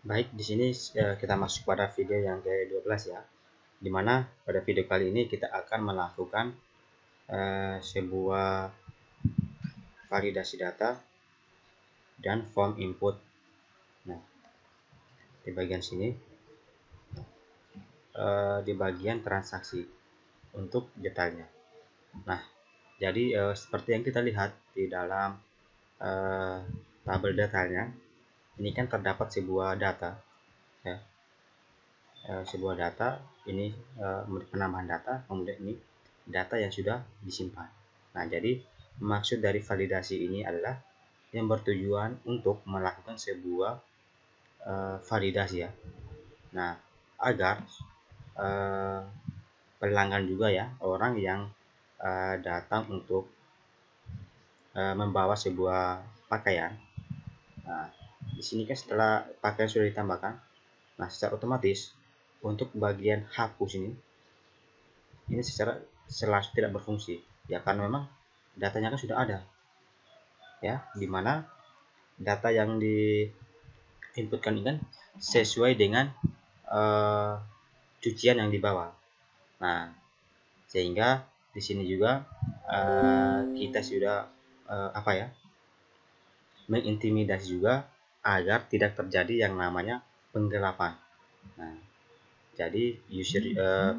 Baik, di sini kita masuk pada video yang ke-12 ya. Dimana pada video kali ini kita akan melakukan sebuah validasi data dan form input. Nah, di bagian sini di bagian transaksi untuk detailnya. Nah, jadi seperti yang kita lihat di dalam tabel detailnya, ini kan terdapat sebuah data ya. Sebuah data ini penambahan data, kemudian ini data yang sudah disimpan. Nah, jadi maksud dari validasi ini adalah yang bertujuan untuk melakukan sebuah validasi ya. Nah, agar pelanggan juga ya, orang yang datang untuk membawa sebuah pakaian. Nah, di sini kan setelah pakaian sudah ditambahkan, nah secara otomatis untuk bagian hapus ini secara langsung tidak berfungsi ya, karena memang datanya kan sudah ada ya, dimana data yang diinputkan ini kan sesuai dengan cucian yang dibawa. Nah, sehingga di sini juga kita sudah mengintimidasi juga agar tidak terjadi yang namanya penggelapan. Nah, jadi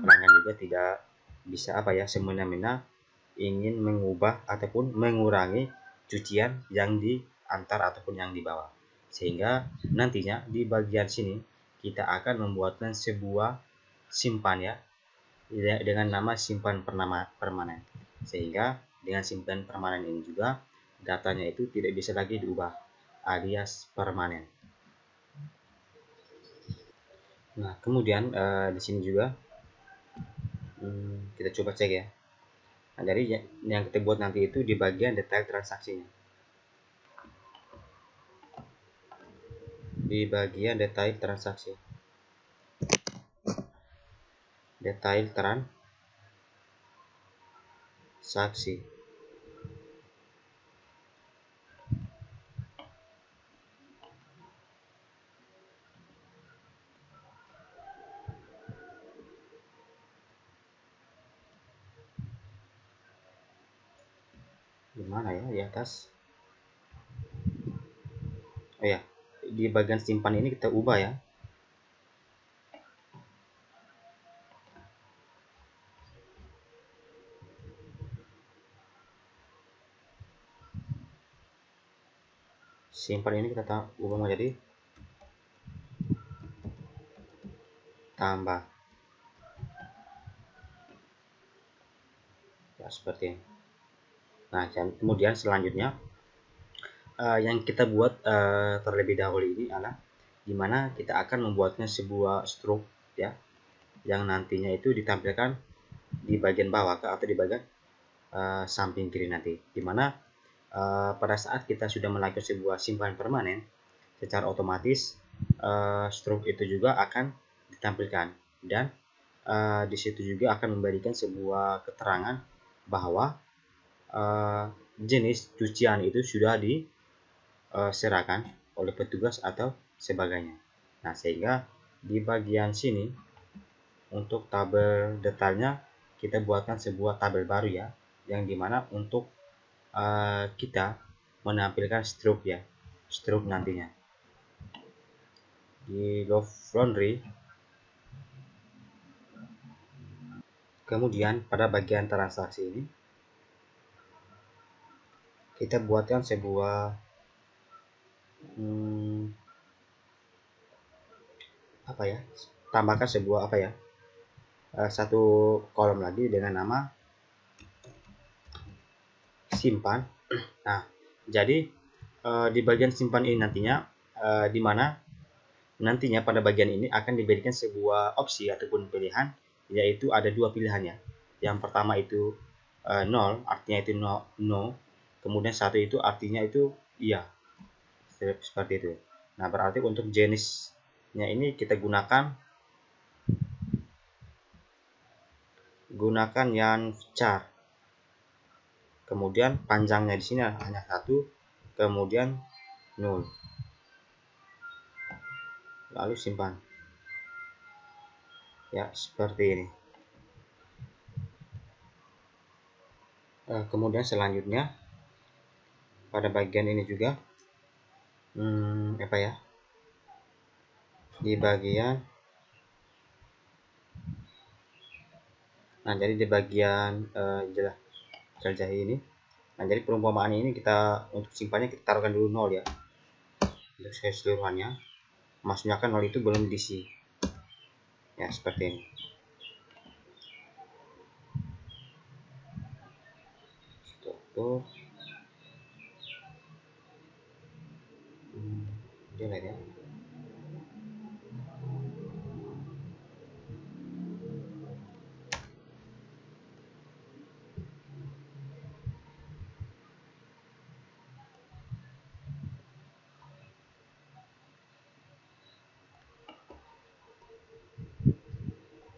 pelanggan juga tidak bisa semena-mena ingin mengubah ataupun mengurangi cucian yang diantar ataupun yang dibawa. Sehingga nantinya di bagian sini kita akan membuatkan sebuah simpan ya, dengan nama simpan permanen. Sehingga dengan simpan permanen ini juga datanya itu tidak bisa lagi diubah alias permanen. Nah, kemudian di sini juga kita coba cek ya. Nah, jadi yang kita buat nanti itu di bagian detail transaksinya. Di bagian detail transaksi. Detail transaksi. Gimana ya di atas? Oh ya, di bagian simpan ini kita ubah ya. Simpan ini kita ubah menjadi tambah. Ya, seperti ini. Nah, kemudian selanjutnya yang kita buat terlebih dahulu ini adalah dimana kita akan membuatnya sebuah stroke ya, yang nantinya itu ditampilkan di bagian bawah atau di bagian samping kiri nanti, dimana pada saat kita sudah melakukan sebuah simpan permanen, secara otomatis stroke itu juga akan ditampilkan, dan di situ juga akan memberikan sebuah keterangan bahwa jenis cucian itu sudah diserahkan oleh petugas atau sebagainya. Nah, sehingga di bagian sini untuk tabel detailnya kita buatkan sebuah tabel baru ya, yang dimana untuk kita menampilkan stroke ya, stroke nantinya di Love Laundry. Kemudian pada bagian transaksi ini kita buatkan sebuah tambahkan sebuah satu kolom lagi dengan nama simpan. Nah, jadi di bagian simpan ini nantinya di mana nantinya pada bagian ini akan diberikan sebuah opsi ataupun pilihan, yaitu ada dua pilihan ya. Yang pertama itu 0, artinya itu no, kemudian satu itu artinya itu iya, seperti itu. Nah, berarti untuk jenisnya ini kita gunakan yang char. Kemudian panjangnya di sini hanya 1, kemudian 0. lalu simpan. Ya, seperti ini. Kemudian selanjutnya pada bagian ini juga apa ya, di bagian jadi di bagian jelajah ini. Nah, jadi perumpamaan ini kita untuk simpannya kita taruhkan dulu 0 ya, untuk keseluruhannya. Maksudnya kan 0 itu belum diisi ya, seperti ini. Tuh jelek ya.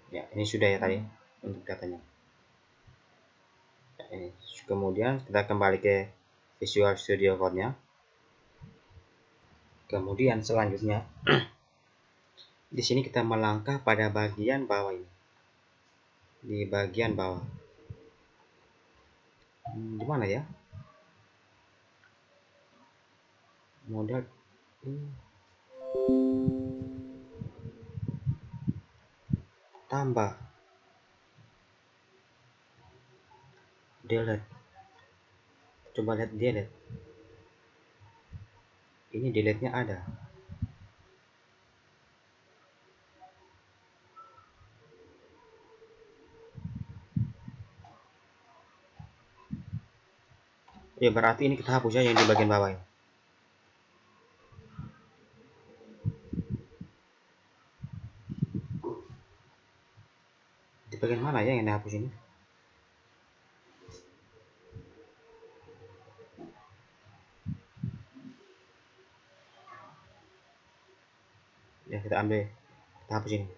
Ya, ini sudah ya tadi untuk datanya. Ya, ini. Kemudian kita kembali ke Visual Studio Code-nya. Kemudian selanjutnya di sini kita melangkah pada bagian bawah ini. Di bagian bawah. Di mana ya? Modal tambah delete. Coba lihat delete. Ini delete-nya ada. Ya, berarti ini kita hapus ya yang di bagian bawah ini. Di bagian mana ya yang dihapus ini? Ya, kita ambil, kita hapus ini.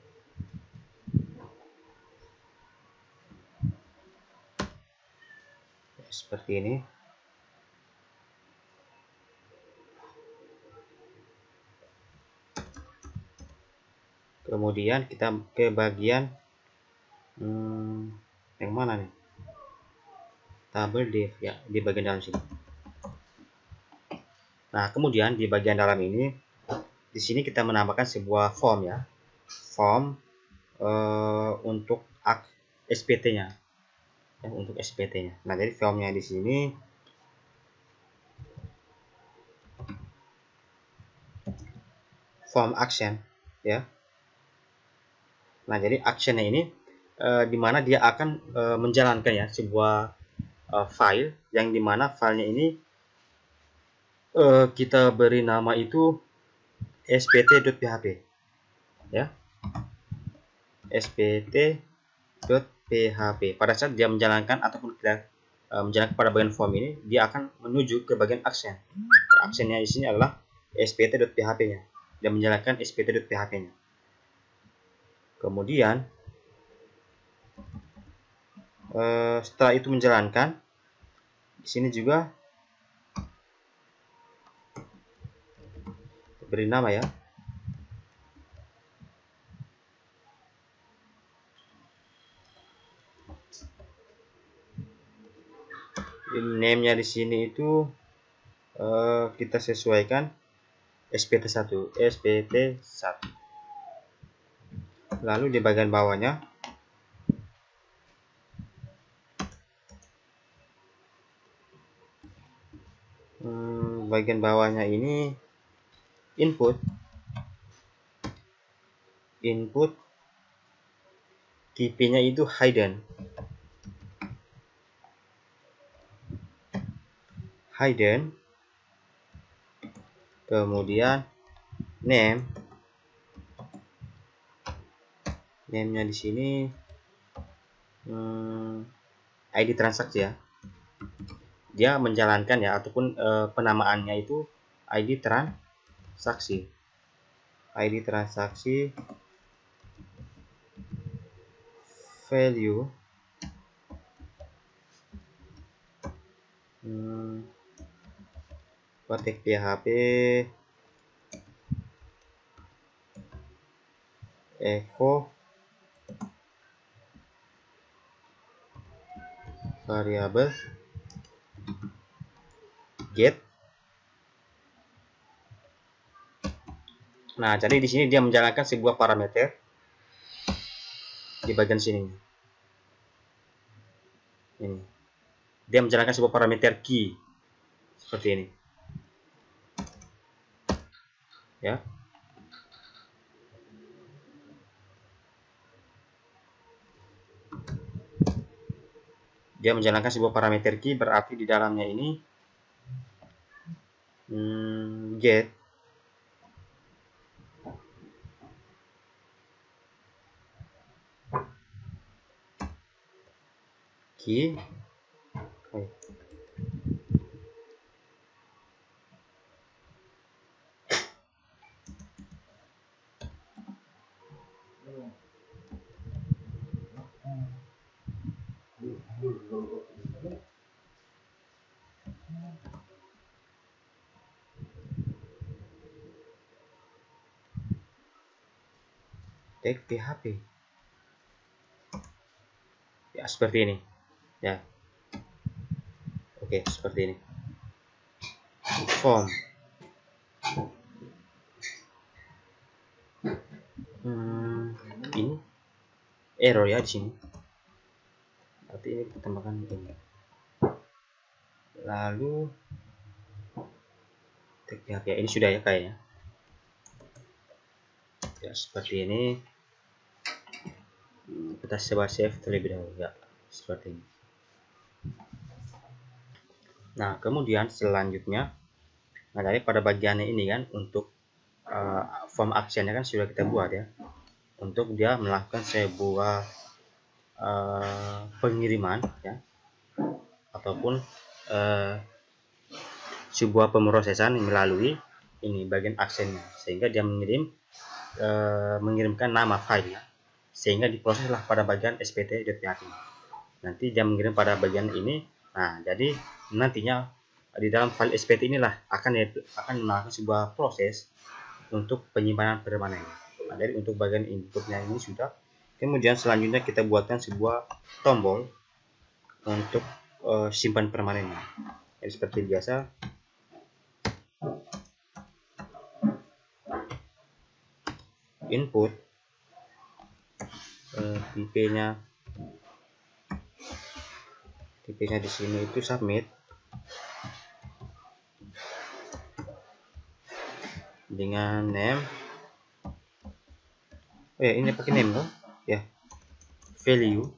Ya, seperti ini. Kemudian kita ke bagian yang mana nih? Tabel div ya, di bagian dalam sini. Nah, kemudian di bagian dalam ini, di sini kita menambahkan sebuah form ya, form untuk SPT-nya, ya, untuk SPT-nya. Nah, jadi formnya di sini form action ya. Nah, jadi actionnya ini di mana dia akan menjalankan ya sebuah file yang dimana filenya ini kita beri nama itu spt.php ya, spt.php. Pada saat dia menjalankan ataupun kita menjalankan pada bagian form ini, dia akan menuju ke bagian action. Actionnya di sini adalah spt.php-nya. Dia menjalankan spt.php-nya. Kemudian setelah itu menjalankan, di sini juga beri nama ya, name-nya di sini itu kita sesuaikan spt1. Lalu di bagian bawahnya bagian bawahnya ini input tipe-nya itu hidden. Kemudian name-nya di sini ID transaksi ya. Dia menjalankan ya, ataupun penamaannya itu ID transaksi. Value ketik PHP echo variabel get. Nah, jadi di sini dia menjalankan sebuah parameter di bagian sini. Ini. Dia menjalankan sebuah parameter key seperti ini. Ya. Dia menjalankan sebuah parameter key, berarti di dalamnya ini get key tag PHP. Ya, seperti ini. Ya. Oke, seperti ini. Form. Ini error ya di sini. Berarti ini kita tambahkan ini. Lalu tag PHP ya, ini sudah ya kayaknya. Ya, seperti ini. Kita coba save terlebih dahulu ya, seperti ini. Nah, kemudian selanjutnya, nah dari pada bagiannya ini kan untuk form actionnya kan sudah kita buat ya, untuk dia melakukan sebuah pengiriman ya, ataupun sebuah pemrosesan melalui ini bagian actionnya, sehingga dia mengirimkan nama file ya, sehingga diproseslah pada bagian spt.php. Nanti dia mengirim pada bagian ini. Nah, jadi nantinya di dalam file spt inilah akan melakukan sebuah proses untuk penyimpanan permanen. Nah, jadi untuk bagian inputnya ini sudah. Kemudian selanjutnya kita buatkan sebuah tombol untuk simpan permanennya. Jadi seperti biasa, input tipenya di sini itu submit dengan name. Oh ya, ini pakai name loh ya. Value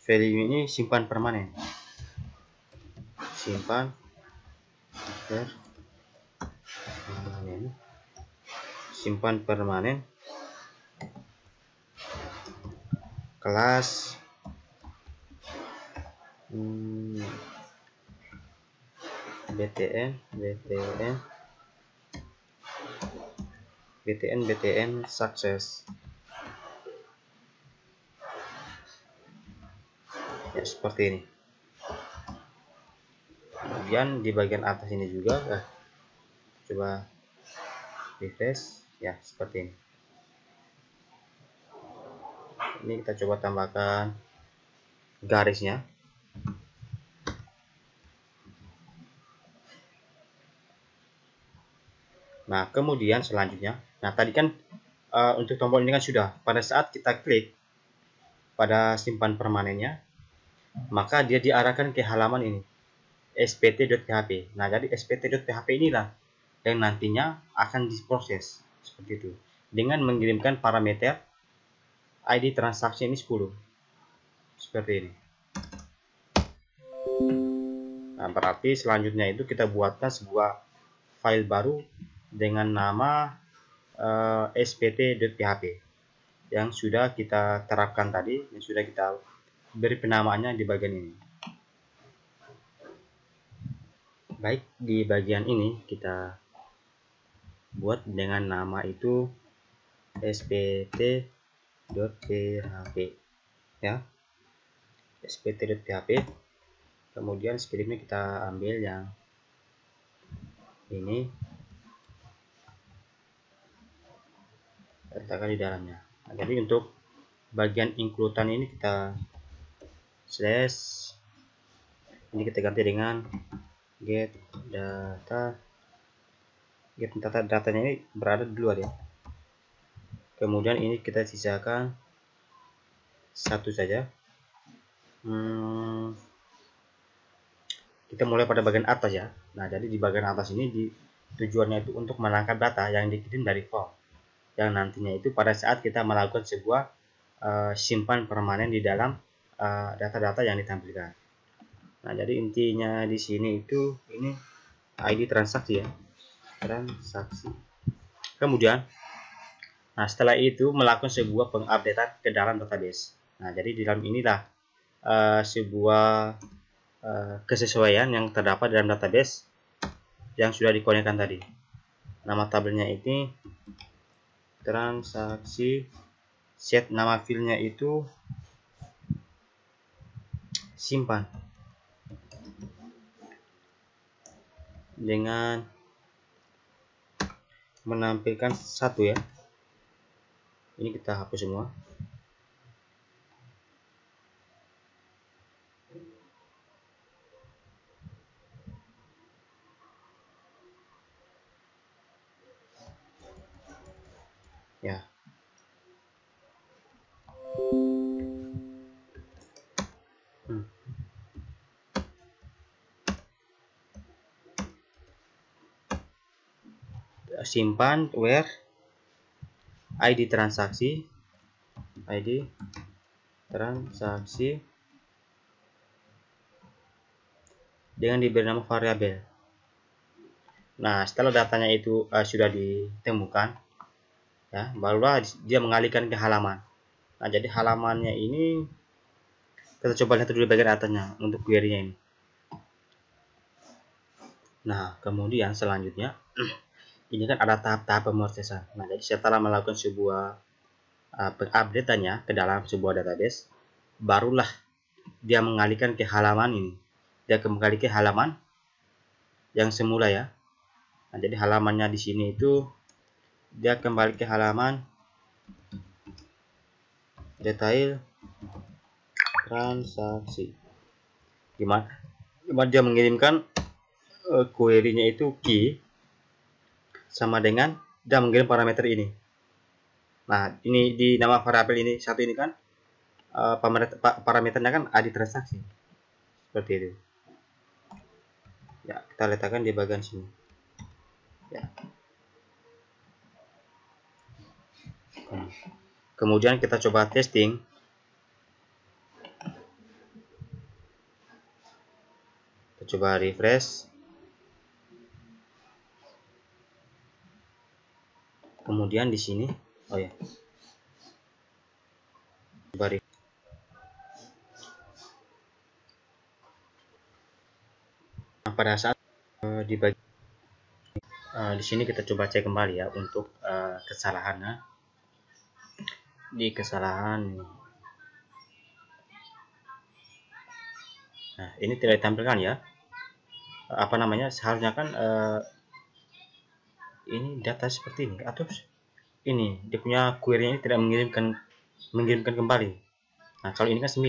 ini simpan permanen, simpan permanen kelas btn success ya, seperti ini. Kemudian di bagian atas ini juga coba refresh ya, seperti ini. Ini kita coba tambahkan garisnya. Nah, kemudian selanjutnya, nah tadi kan untuk tombol ini kan sudah, pada saat kita klik pada simpan permanennya, maka dia diarahkan ke halaman ini, spt.php. Nah, jadi spt.php inilah yang nantinya akan diproses seperti itu dengan mengirimkan parameter ID transaksi ini 10 seperti ini. Nah, berarti selanjutnya itu kita buatkan sebuah file baru dengan nama spt.php yang sudah kita terapkan tadi, yang sudah kita beri penamaannya di bagian ini. Baik, di bagian ini kita buat dengan nama itu spt.php ya, spt.php. Kemudian scriptnya kita ambil yang ini, letakkan di dalamnya. Nah, jadi untuk bagian include-an ini kita slash, ini kita ganti dengan get data. Get datanya ini berada di luar ya. Kemudian ini kita sisakan satu saja. Kita mulai pada bagian atas ya. Nah, jadi di bagian atas ini tujuannya itu untuk menangkap data yang dikirim dari form, yang nantinya itu pada saat kita melakukan sebuah simpan permanen di dalam data-data yang ditampilkan. Nah, jadi intinya di sini itu ini ID transaksi ya, transaksi. Kemudian, nah setelah itu melakukan sebuah pengupdatean ke dalam database. Nah, jadi di dalam inilah sebuah kesesuaian yang terdapat dalam database yang sudah dikonekkan tadi. Nama tabelnya ini transaksi, set nama filenya itu simpan dengan menampilkan satu ya. Ini kita hapus semua. Ya. Simpan where ID transaksi dengan diberi nama variabel. Nah, setelah datanya itu sudah ditemukan ya, barulah dia mengalihkan ke halaman. Nah, jadi halamannya ini kita coba lihat dulu di bagian atasnya untuk query-nya ini. Nah, kemudian selanjutnya ini kan ada tahap-tahap pemrosesan. Nah, jadi setelah melakukan sebuah pengupdate-nya ke dalam sebuah database, barulah dia mengalihkan ke halaman ini. Dia kembali ke halaman yang semula ya. Nah, jadi halamannya di sini itu dia kembali ke halaman detail transaksi. Gimana dia mengirimkan query-nya itu key sama dengan dia mengirim parameter ini. Nah, ini di nama variabel ini satu ini kan parameternya kan ID transaksi. Seperti itu. Ya, kita letakkan di bagian sini. Ya. Kemudian kita coba testing. Kita coba refresh. Kemudian di sini, oh ya, coba refresh. Nah, pada saat di sini kita coba cek kembali ya untuk kesalahannya. Di kesalahan, nah ini tidak ditampilkan ya. Apa namanya? Seharusnya kan ini data seperti ini atau ini dia punya query ini tidak mengirimkan kembali. Nah, kalau ini kan 9,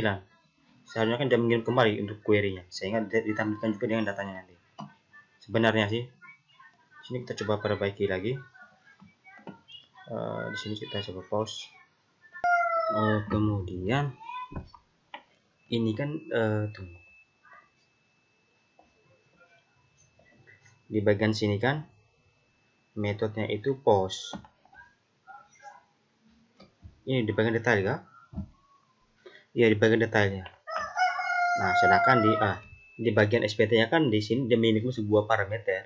seharusnya kan dia mengirim kembali untuk query-nya sehingga ditampilkan juga dengan datanya nanti. Sebenarnya sih di sini kita coba perbaiki lagi. Di sini kita coba pause. Kemudian ini kan tunggu. Di bagian sini kan metodenya itu post. Ini di bagian detail kah? Iya, di bagian detailnya. Nah, sedangkan di bagian SPT-nya kan di sini dia memiliki sebuah parameter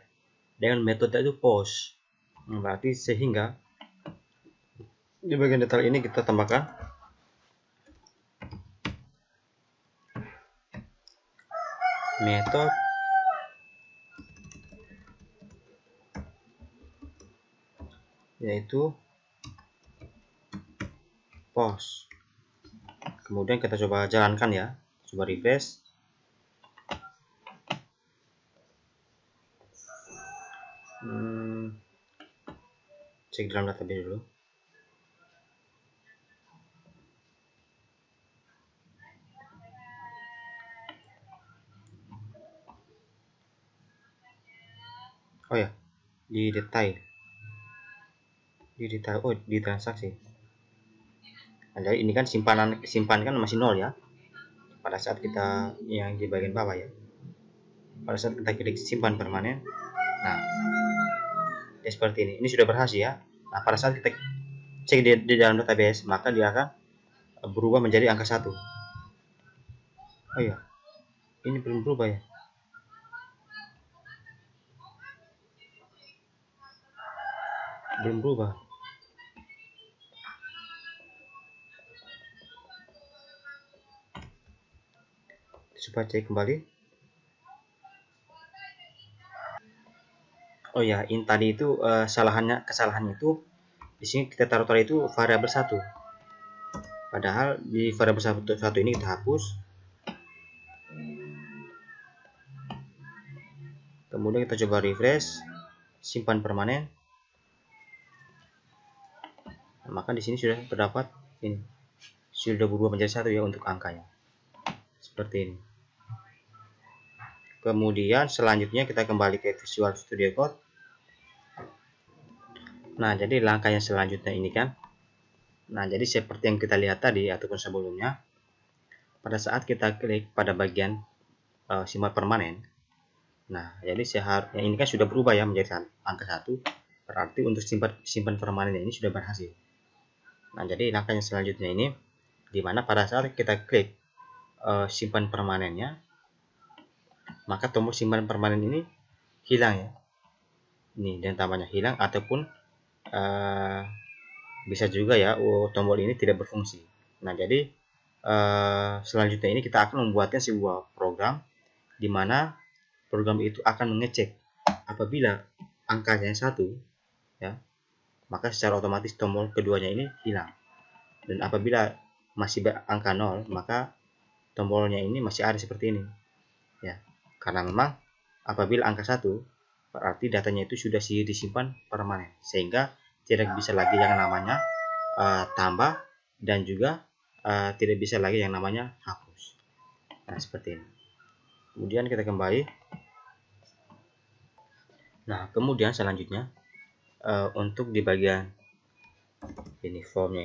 dengan metode itu post. Berarti sehingga di bagian detail ini kita tambahkan metode yaitu post. Kemudian kita coba jalankan ya, coba refresh. Cek dalam database dulu. Oh ya, di detail, oh di transaksi. Nah, jadi ini kan simpan kan masih 0 ya pada saat kita yang di bagian bawah ya. Pada saat kita klik simpan permanen, nah ya seperti ini sudah berhasil ya. Nah, pada saat kita cek di dalam database, maka dia akan berubah menjadi angka 1. Oh iya, ini belum berubah ya. Belum berubah. Coba cek kembali. Oh ya, ini tadi itu kesalahannya itu di sini kita taruh itu variabel 1. Padahal di variabel 1 ini kita hapus. Kemudian kita coba refresh, simpan permanen. Nah, maka di sini sudah terdapat ini. Sudah berubah menjadi 1 ya untuk angkanya. Seperti ini. Kemudian selanjutnya kita kembali ke Visual Studio Code. Nah, jadi langkah yang selanjutnya ini kan. Nah, jadi seperti yang kita lihat tadi ataupun sebelumnya, pada saat kita klik pada bagian simpan permanen. Nah, jadi seharusnya ini kan sudah berubah ya menjadi angka 1. Berarti untuk simpan permanen ini sudah berhasil. Nah, jadi langkah yang selanjutnya ini dimana pada saat kita klik simpan permanennya, maka tombol simpan permanen ini hilang ya. Ini dan tambahnya hilang ataupun bisa juga ya tombol ini tidak berfungsi. Nah, jadi selanjutnya ini kita akan membuatkan sebuah program di mana program itu akan mengecek apabila angkanya 1 ya, maka secara otomatis tombol keduanya ini hilang. Dan apabila masih angka 0, maka tombolnya ini masih ada seperti ini ya. Karena memang apabila angka 1 berarti datanya itu sudah disimpan permanen, sehingga tidak bisa lagi yang namanya tambah dan juga tidak bisa lagi yang namanya hapus. Nah, seperti ini. Kemudian kita kembali. Nah, kemudian selanjutnya untuk di bagian ini formnya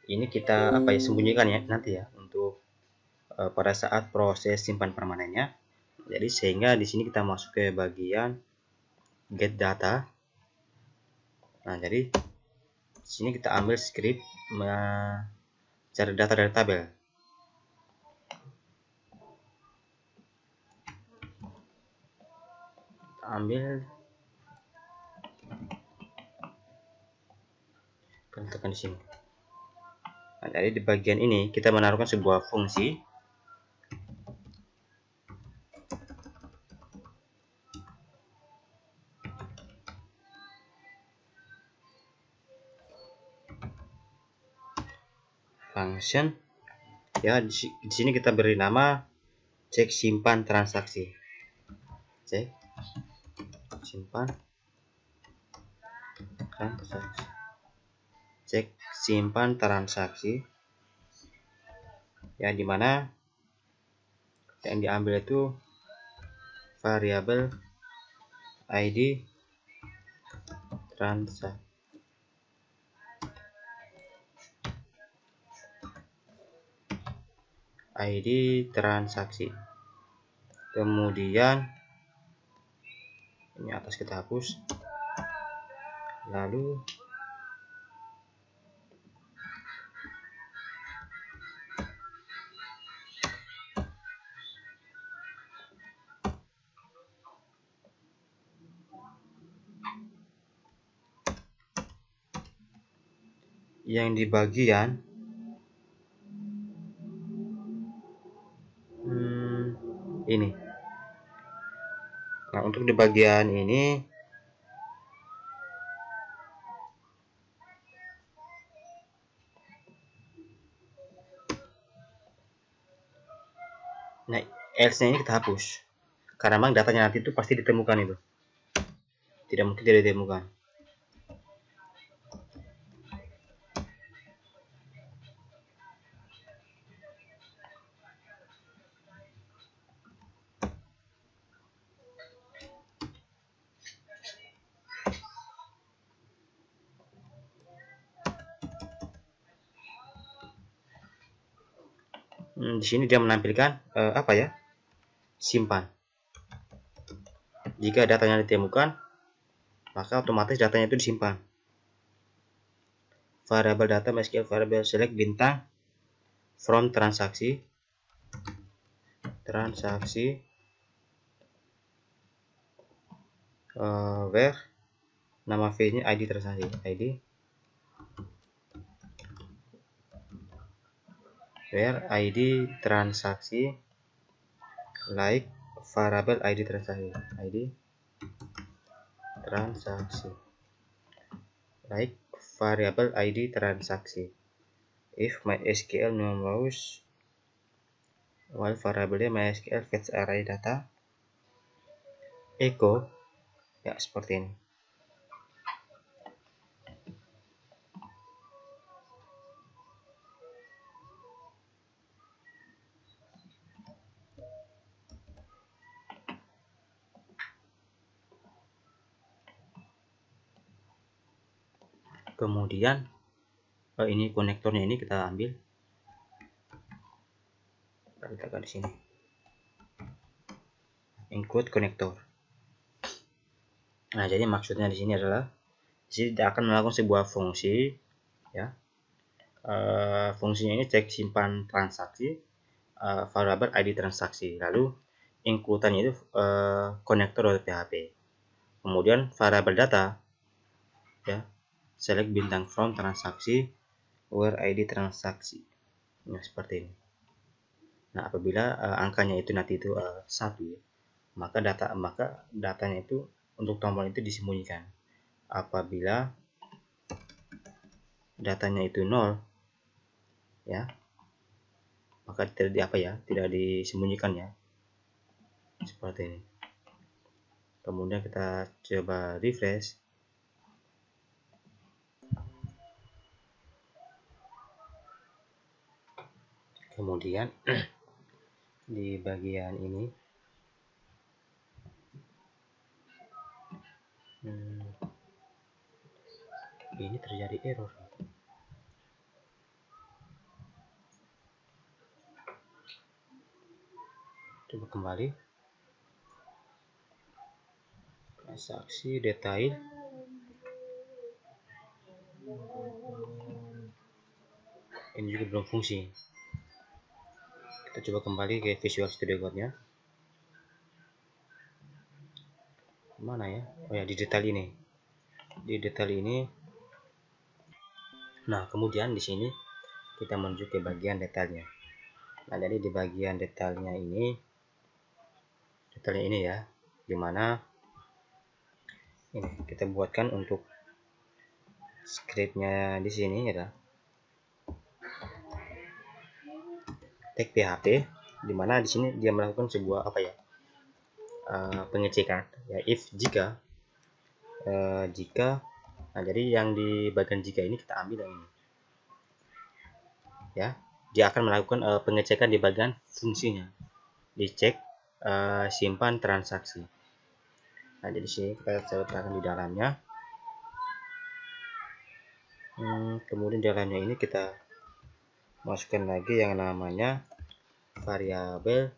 ini kita sembunyikan ya nanti ya untuk pada saat proses simpan permanennya. Jadi sehingga di sini kita masuk ke bagian get data. Nah, jadi di sini kita ambil script mencari data dari tabel. Ambil, tekan di sini. Nah, jadi di bagian ini kita menaruhkan sebuah fungsi function ya. Di sini kita beri nama cek simpan transaksi. Cek simpan transaksi. Cek simpan transaksi ya, dimana yang diambil itu variabel ID transaksi. ID transaksi. Kemudian ini atas kita hapus. Lalu yang di bagian ini. Nah, untuk di bagian ini nah else-nya ini kita hapus. Karena memang datanya nanti itu pasti ditemukan itu. Tidak mungkin tidak ditemukan. Di sini dia menampilkan apa ya, simpan. Jika datanya ditemukan, maka otomatis datanya itu disimpan. Variabel data MySQL variabel select bintang from transaksi where nama V-nya ID transaksi, where ID transaksi like variable ID transaksi, like variable ID transaksi. If MySQL knows while variabelnya MySQL fetch array data echo, ya seperti ini. Kemudian ini konektornya, ini kita ambil, kita letakkan di sini, include konektor. Nah, jadi maksudnya di sini adalah di sini dia akan melakukan sebuah fungsi, ya. Fungsinya ini cek simpan transaksi variabel ID transaksi, lalu include-nya itu connector.php. Kemudian variabel data, ya, select bintang from transaksi where ID transaksi. Nah, seperti ini. Nah, apabila angkanya itu nanti itu 1, ya, maka datanya itu untuk tombol itu disembunyikan. Apabila datanya itu 0, ya, maka tidak disembunyikan, ya, seperti ini. Kemudian kita coba refresh. Kemudian di bagian ini ini terjadi error. Coba kembali, transaksi detail, ini juga belum fungsi. Kita coba kembali ke Visual Studio Code-nya. Mana ya? Oh ya, di detail ini. Nah, kemudian di sini kita menuju ke bagian detailnya. Nah, jadi di bagian detailnya ini ya, dimana ini kita buatkan untuk scriptnya di sini ya, tag PHP, dimana di sini dia melakukan sebuah pengecekan, ya, if jika nah, jadi yang di bagian jika ini kita ambil yang ini, ya, dia akan melakukan pengecekan di bagian fungsinya, dicek simpan transaksi. Nah, jadi sini kita letakkan di dalamnya. Kemudian di dalamnya ini kita masukkan lagi yang namanya variabel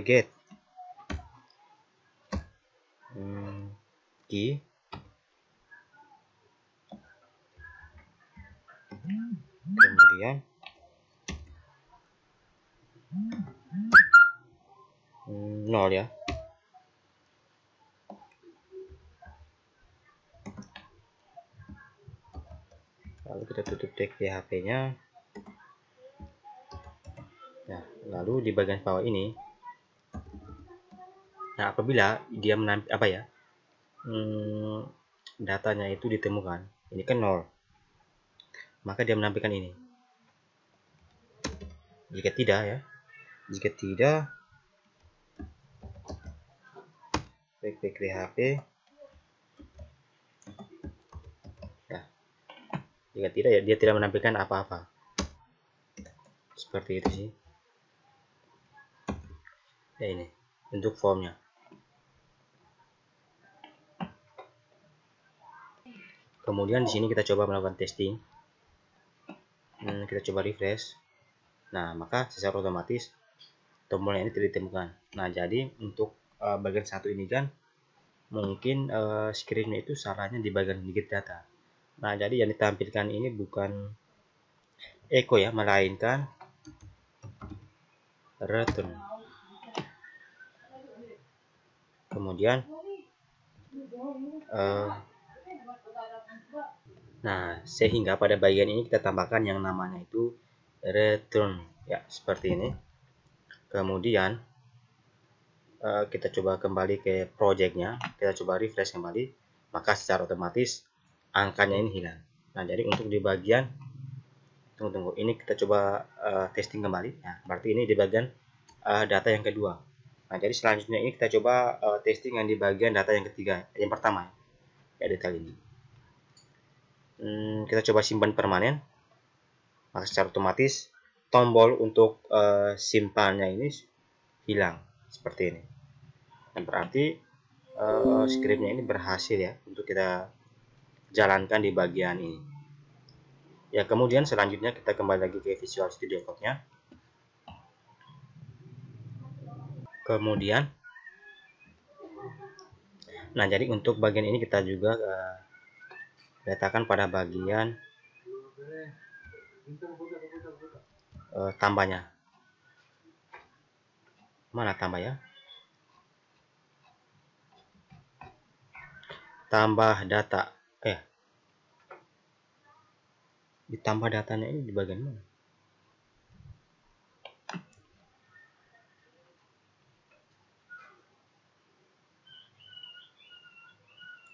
get key, kemudian 0, ya. Lalu kita tutup tag PHP-nya. Nah, lalu di bagian bawah ini, nah, apabila dia datanya itu ditemukan, ini kan 0, maka dia menampilkan ini. Jika tidak, ya, klik PHP. Nah, jika tidak, ya, dia tidak menampilkan apa-apa. Seperti itu sih. Ya, ini untuk formnya. Kemudian di sini kita coba melakukan testing. kita coba refresh. Nah, maka secara otomatis tombolnya ini tidak ditemukan. Nah, jadi untuk bagian satu ini kan mungkin screennya itu salahnya di bagian get data. Nah, jadi yang ditampilkan ini bukan echo ya, melainkan return. Kemudian nah, sehingga pada bagian ini kita tambahkan yang namanya itu return ya, seperti ini. Kemudian kita coba kembali ke projectnya, kita coba refresh kembali, maka secara otomatis angkanya ini hilang. Nah, jadi untuk di bagian tunggu ini kita coba testing kembali. Nah, berarti ini di bagian data yang kedua. Nah, jadi selanjutnya ini kita coba testing yang di bagian data yang ketiga, yang pertama ya, detail ini. Kita coba simpan permanen, maka secara otomatis tombol untuk simpannya ini hilang seperti ini. Dan berarti scriptnya ini berhasil ya untuk kita jalankan di bagian ini. Ya, kemudian selanjutnya kita kembali lagi ke Visual Studio Code-nya. Kemudian, nah jadi untuk bagian ini kita juga letakkan pada bagian tambahnya. Mana tambah ya? Tambah data. Ditambah datanya ini di bagian mana?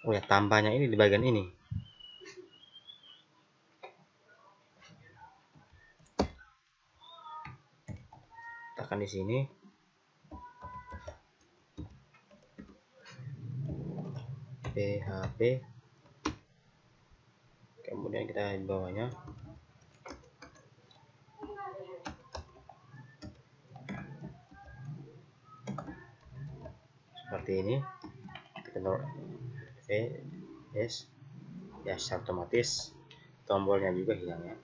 Oh ya, tambahnya ini di bagian ini. Tekan di sini. PHP. Kemudian kita di bawahnya. Seperti ini. Ctrl V, S. Ya, secara otomatis tombolnya juga hilang ya.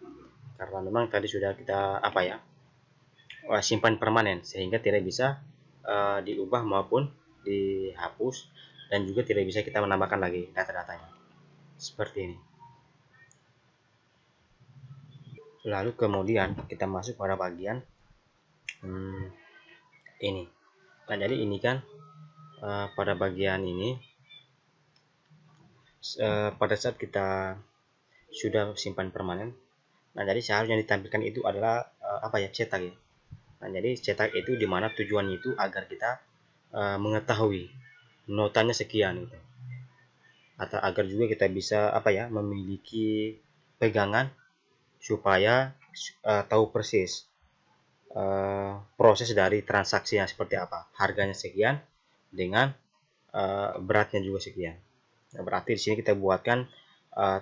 Karena memang tadi sudah kita simpan permanen sehingga tidak bisa diubah maupun dihapus, dan juga tidak bisa kita menambahkan lagi data-datanya seperti ini. Lalu kemudian kita masuk pada bagian ini. Nah, jadi ini kan pada bagian ini pada saat kita sudah simpan permanen, nah jadi seharusnya ditampilkan itu adalah cetak ya. Nah, jadi cetak itu dimana tujuannya itu agar kita mengetahui notanya sekian gitu. Atau agar juga kita bisa memiliki pegangan supaya tahu persis proses dari transaksinya seperti apa, harganya sekian dengan beratnya juga sekian. Nah, berarti di sini kita buatkan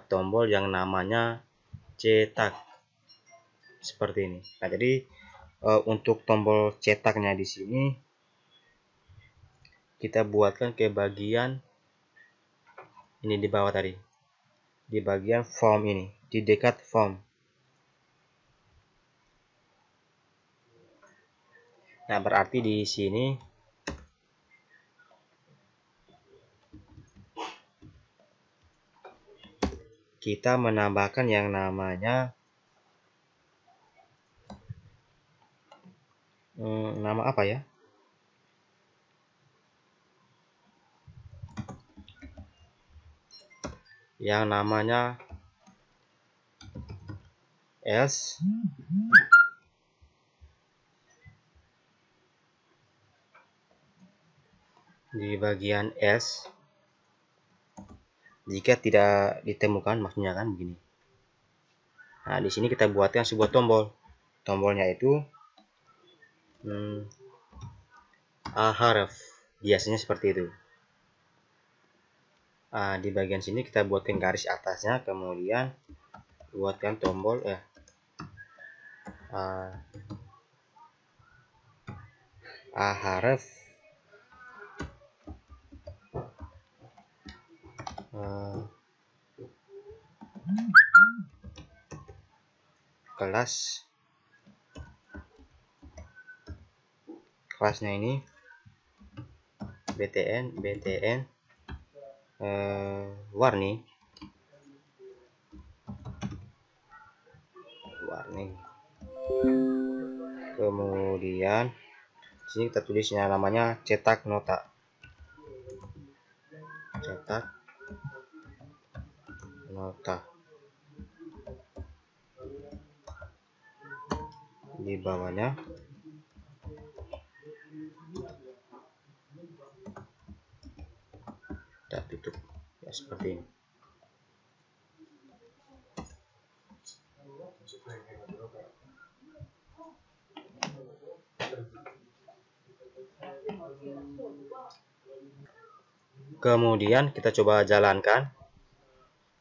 tombol yang namanya cetak seperti ini. Nah, jadi untuk tombol cetaknya di sini kita buatkan ke bagian ini di bawah tadi, di bagian form ini, di dekat form. Nah, berarti di sini kita menambahkan yang namanya nama apa ya? Yang namanya else di bagian else jika tidak ditemukan, maksudnya kan begini. Nah, di sini kita buatkan sebuah tombol. Tombolnya itu ahref, biasanya seperti itu. Di bagian sini kita buatkan garis atasnya, kemudian buatkan tombol ahref kelasnya ini btn warning. Kemudian sini kita tulisnya namanya cetak nota, di bawahnya kita tutup ya, seperti ini. Kemudian kita coba jalankan,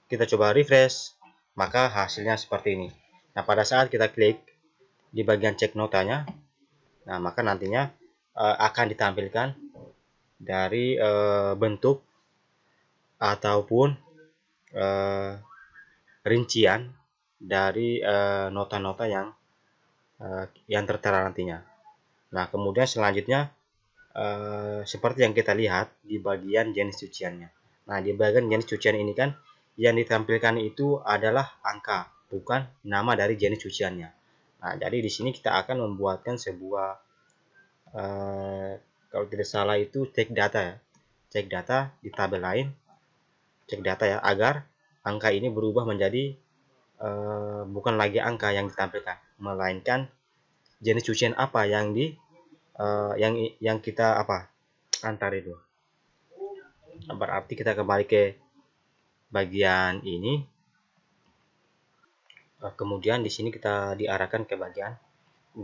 kita coba refresh, maka hasilnya seperti ini. Nah, pada saat kita klik di bagian cek notanya, nah maka nantinya akan ditampilkan dari bentuk ataupun rincian dari nota-nota yang tertera nantinya. Nah, kemudian selanjutnya seperti yang kita lihat di bagian jenis cuciannya. Nah, di bagian jenis cucian ini kan yang ditampilkan itu adalah angka, bukan nama dari jenis cuciannya. Nah, jadi di sini kita akan membuatkan sebuah kalau tidak salah itu cek data ya. Cek data di tabel lain. Cek data ya, agar angka ini berubah menjadi bukan lagi angka yang ditampilkan, melainkan jenis cucian apa yang yang kita antar itu. Berarti kita kembali ke bagian ini. Kemudian di sini kita diarahkan ke bagian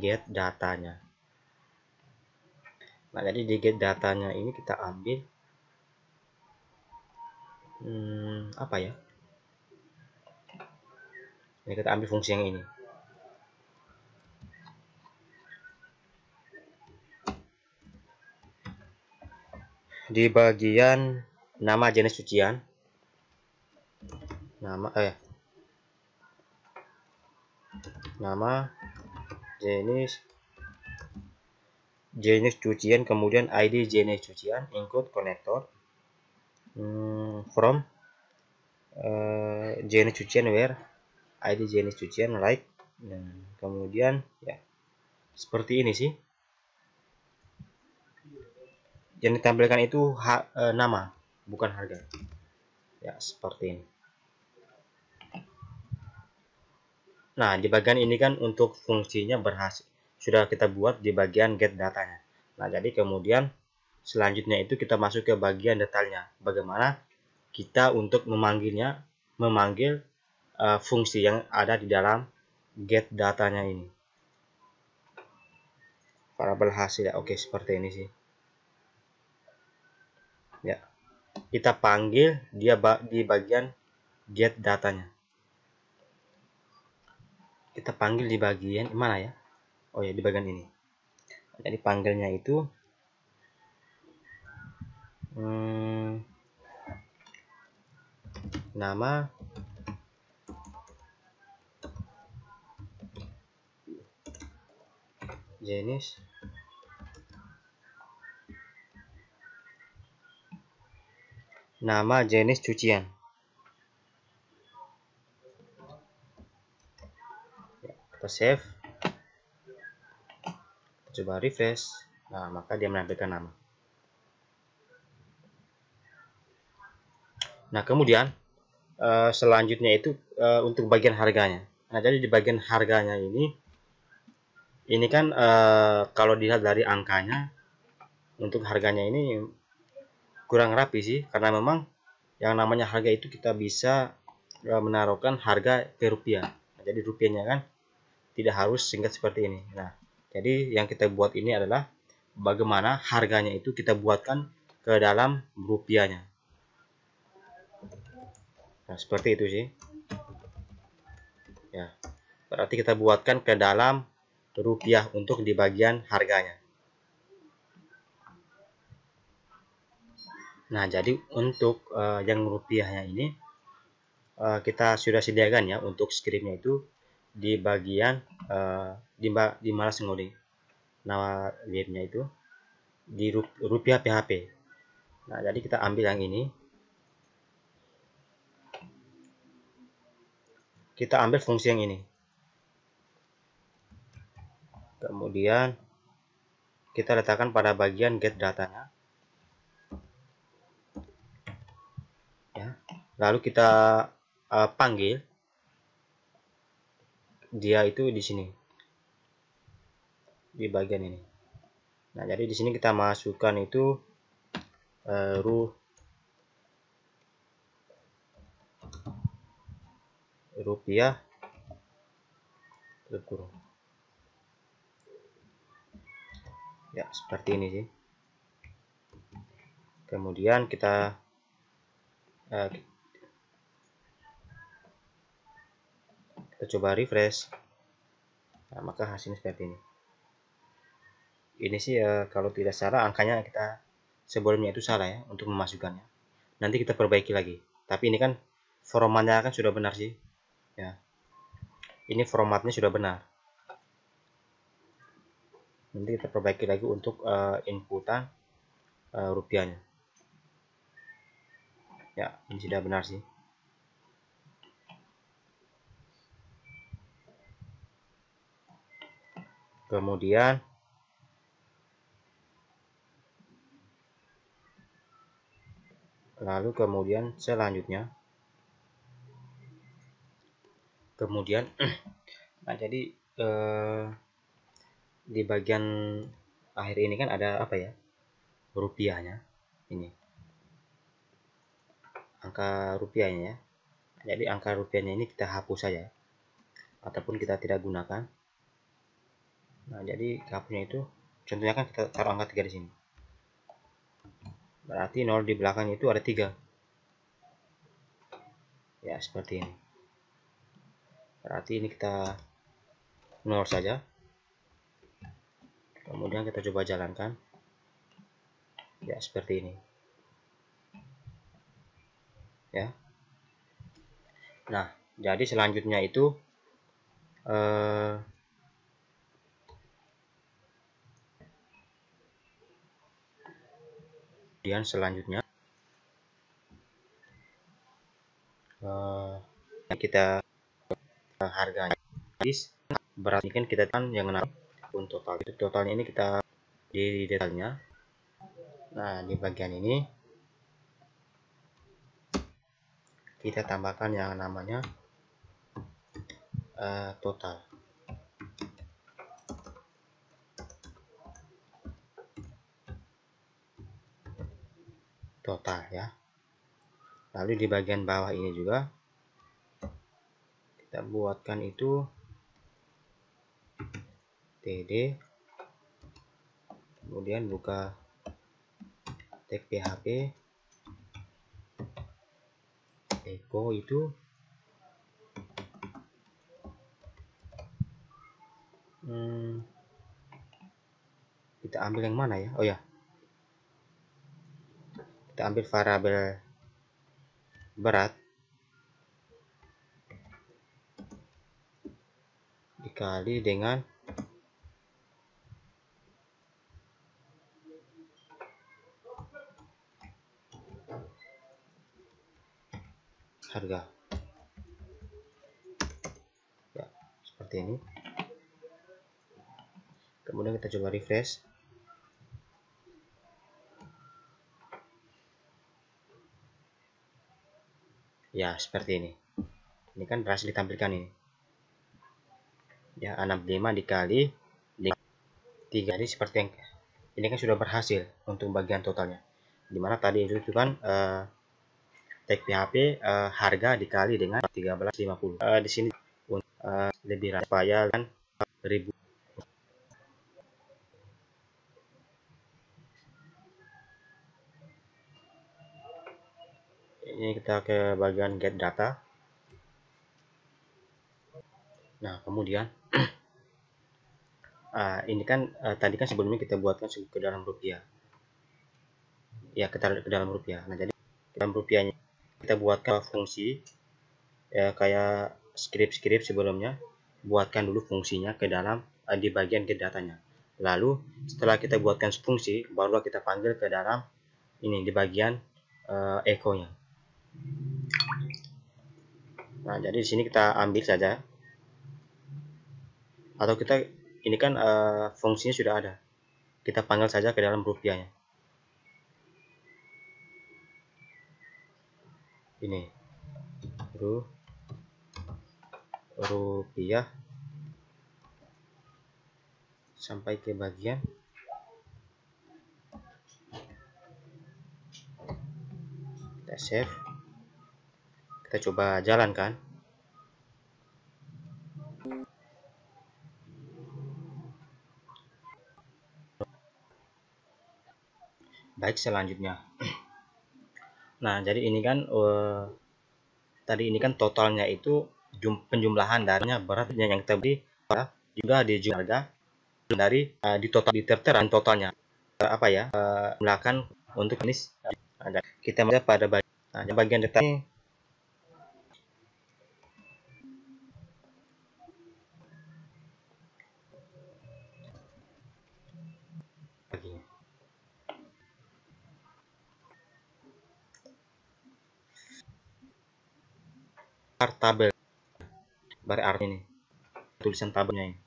get datanya. Nah, jadi di get datanya ini kita ambil apa ya? Ini kita ambil fungsi yang ini. Di bagian nama jenis cucian, nama jenis cucian, kemudian ID jenis cucian, include konektor, from jenis cucian where ID jenis cucian like. Nah, kemudian ya seperti ini sih. Yang ditampilkan itu nama, bukan harga. Ya, seperti ini. Nah, di bagian ini kan untuk fungsinya berhasil sudah kita buat di bagian get datanya. Nah, jadi kemudian selanjutnya itu kita masuk ke bagian detailnya. Bagaimana kita untuk memanggil fungsi yang ada di dalam get datanya ini. Variabel hasil ya. Oke, seperti ini sih. Ya, kita panggil dia di bagian get datanya. Kita panggil di bagian mana ya? Oh ya, di bagian ini. Jadi panggilnya itu nama jenis cucian. Ya, kita save, kita coba refresh. Nah, maka dia menampilkan nama. Nah, kemudian selanjutnya itu untuk bagian harganya. Nah, jadi di bagian harganya ini kan kalau dilihat dari angkanya, untuk harganya ini kurang rapi sih, karena memang yang namanya harga itu kita bisa menaruhkan harga ke rupiah. Nah, jadi rupiahnya kan tidak harus singkat seperti ini. Nah, jadi yang kita buat ini adalah bagaimana harganya itu kita buatkan ke dalam rupiahnya. Nah, seperti itu sih. Ya, berarti kita buatkan ke dalam rupiah untuk di bagian harganya. Nah, jadi untuk yang rupiahnya ini kita sudah sediakan ya untuk scriptnya itu di bagian di malas ngoding, nama webnya itu di rupiah PHP. Nah, jadi kita ambil yang ini, kita ambil fungsi yang ini, kemudian kita letakkan pada bagian get datanya, ya. Lalu kita panggil dia itu di sini, di bagian ini. Nah, jadi di sini kita masukkan itu rupiah kurung. Ya, seperti ini sih. Kemudian kita coba refresh. Nah, maka hasilnya seperti ini. Ini sih kalau tidak salah angkanya kita sebelumnya itu salah ya untuk memasukkannya. Nanti kita perbaiki lagi. Tapi ini kan formatnya kan sudah benar sih. Ya. Ini formatnya sudah benar. Nanti kita perbaiki lagi untuk inputan rupiahnya. Ya, ini sudah benar sih. Kemudian selanjutnya nah, jadi di bagian akhir ini kan ada apa ya, rupiahnya ini, angka rupiahnya ya. Jadi angka rupiahnya ini kita hapus saja ataupun kita tidak gunakan. Nah, jadi hapusnya itu contohnya kan kita taruh angka 3 di sini, berarti 0 di belakangnya itu ada 3 ya, seperti ini. Berarti ini kita 0 saja, kemudian kita coba jalankan ya, seperti ini ya. Nah, jadi selanjutnya itu kemudian selanjutnya kita harganya berat ini kan kita kan yang untuk total itu, totalnya ini kita di detailnya. Nah, di bagian ini kita tambahkan yang namanya total ya. Lalu di bagian bawah ini juga kita buatkan itu td, kemudian buka tag PHP, echo itu kita ambil yang mana ya, oh ya, kita ambil variabel berat dikali dengan harga ya, seperti ini. Kemudian kita coba refresh. Ya, seperti ini. Ini kan berhasil ditampilkan ini. Ya, 65 dikali 3. Jadi seperti yang ini kan sudah berhasil untuk bagian totalnya. Dimana tadi itu kan tag PHP harga dikali dengan 1350. Di sini lebih supaya kan 1000. Ini kita ke bagian get data. Nah, kemudian ini kan tadi kan sebelumnya kita buatkan ke dalam rupiah. Ya, ke dalam rupiah. Nah, jadi dalam rupiahnya kita buatkan fungsi ya, kayak script sebelumnya. buatkan dulu fungsinya ke dalam di bagian get datanya. Lalu setelah kita buatkan fungsi, barulah kita panggil ke dalam ini di bagian echo-nya. Nah, jadi di sini kita ambil saja, atau kita ini kan fungsinya sudah ada, kita panggil saja ke dalam rupiahnya. Ini rupiah sampai ke bagian kita save, kita coba jalankan. Baik, selanjutnya. Nah, jadi ini kan tadi ini kan totalnya itu penjumlahan darinya beratnya yang kita beli juga di harga dari di total di tertera totalnya apa ya jumlahkan untuk jenis. Kita melihat pada bagian data ini. Tabel bar ini tulisan tabelnya ini.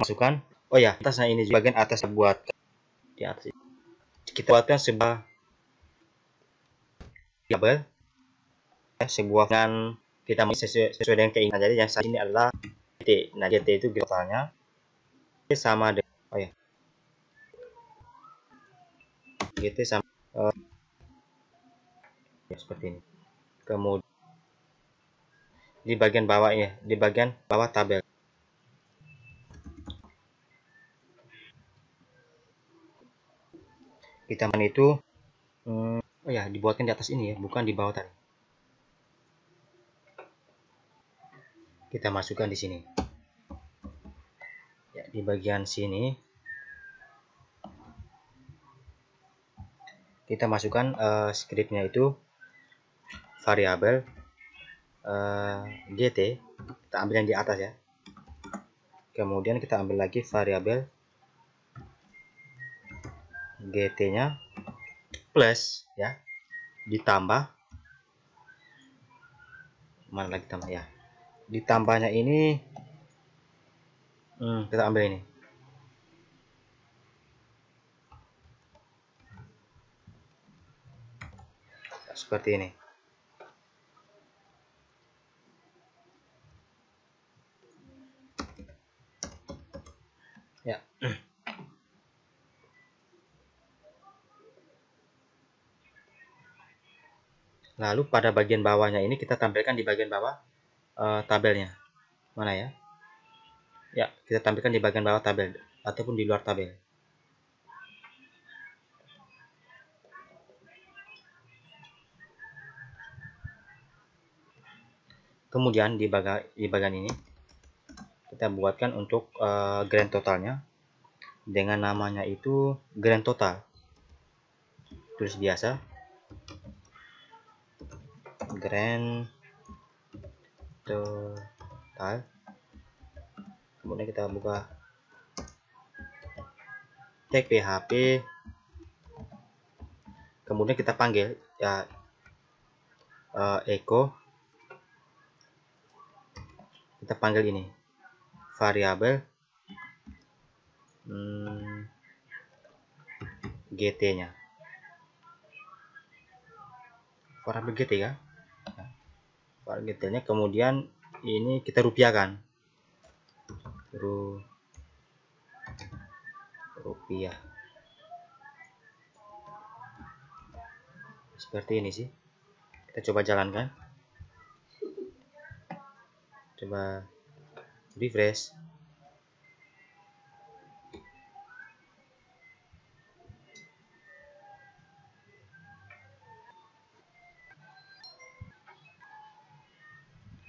Masukkan. Oh ya, atasnya ini bagian atas buat di atas. Kita buatkan sebuah tabel sebuah dengan kita sesuai dengan keinginan. Jadi yang saat ini adalah GT. Nah, GT itu totalnya sama dengan GT sama ya, seperti ini. Kemudian di bagian bawah ya, di bagian bawah tabel kita itu oh ya, dibuatkan di atas ini ya, bukan di bawah tadi. Kita masukkan di sini ya, di bagian sini kita masukkan scriptnya itu variabel GT, kita ambil yang di atas ya. Kemudian kita ambil lagi variabel GT-nya plus ya, ditambah mana lagi tambah ya, ditambahnya ini kita ambil ini seperti ini ya. Lalu pada bagian bawahnya ini kita tampilkan di bagian bawah tabelnya mana ya. Ya, kita tampilkan di bagian bawah tabel ataupun di luar tabel. Kemudian di bagian ini kita buatkan untuk grand totalnya dengan namanya itu grand total. Tulis biasa grand total. Kemudian kita buka tag PHP. Kemudian kita panggil ya echo. Kita panggil ini variabel GT-nya. Variabel GT ya. Variabel GT-nya, kemudian ini kita rupiahkan. Rupiah. Seperti ini sih. Kita coba jalankan. Coba refresh.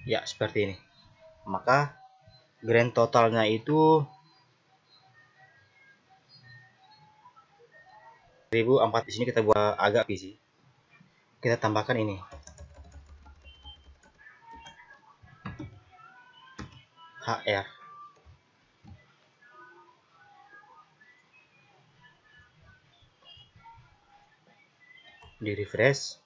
Ya, seperti ini. Maka grand totalnya itu 1004. Di sini kita buat agak PC. kita tambahkan ini HR. Di refresh.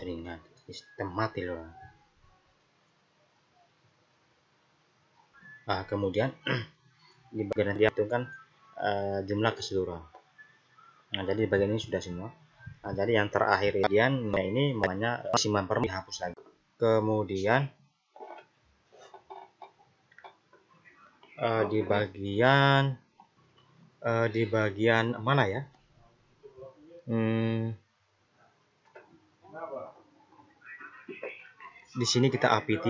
Ringan, sistem mati loh. Nah, kemudian di bagian dia tentukan jumlah keseluruhan. Nah, jadi bagian ini sudah semua. Nah, jadi yang terakhir ini namanya simpan permen dihapus lagi. Kemudian di bagian mana ya? Di sini kita apt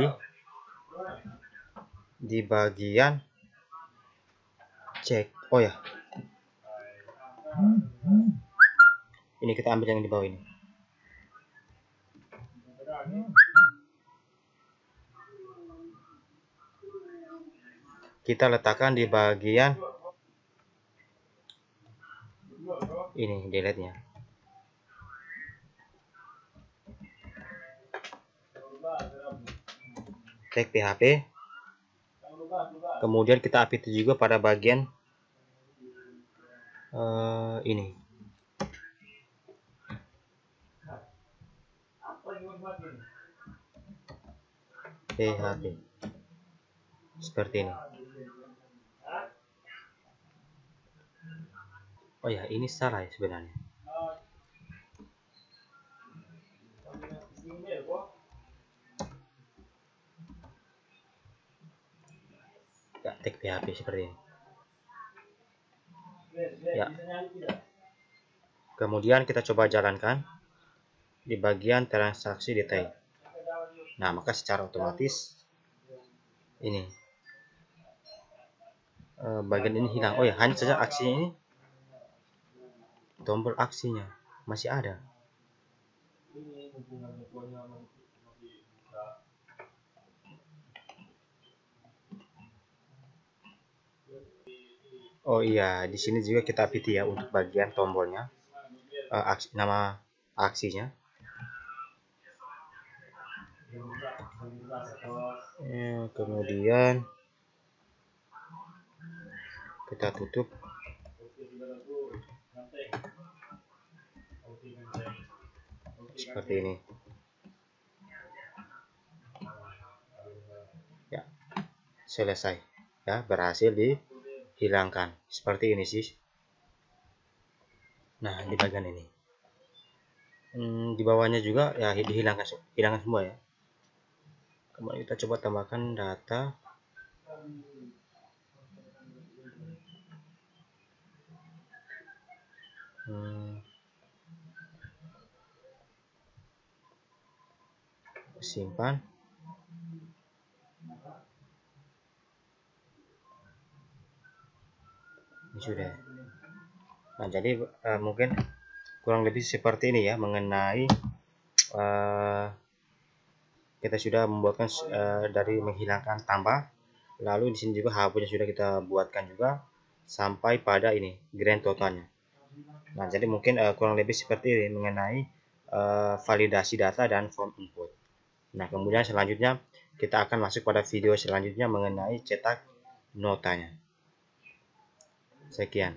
di bagian cek. Oh ya, ini kita ambil yang di bawah ini. Kita letakkan di bagian ini, delete-nya. Tag PHP. Kemudian kita apt juga pada bagian ini. PHP. Seperti ini. Oh ya, ini salah ya sebenarnya. Ya, tag PHP seperti ini. Ya. Kemudian kita coba jalankan di bagian transaksi detail. Nah, maka secara otomatis ini bagian ini hilang. Oh ya, hanya saja aksinya ini, tombol aksinya masih ada. Oh iya, di sini juga kita apt ya untuk bagian tombolnya, nama aksinya. Kemudian kita tutup. Seperti ini. Ya, selesai. Ya, berhasil dihilangkan. Seperti ini sih. Nah, di bagian ini. Di bawahnya juga ya dihilangkan semua ya. Kemudian kita coba tambahkan data. Simpan. Ini sudah. Nah, jadi mungkin kurang lebih seperti ini ya mengenai kita sudah membuatkan dari menghilangkan tambah, lalu di sini juga hapusnya sudah kita buatkan juga sampai pada ini grand totalnya. Nah, jadi mungkin kurang lebih seperti ini mengenai validasi data dan form input. Nah, kemudian selanjutnya kita akan masuk pada video selanjutnya mengenai cetak notanya. Sekian.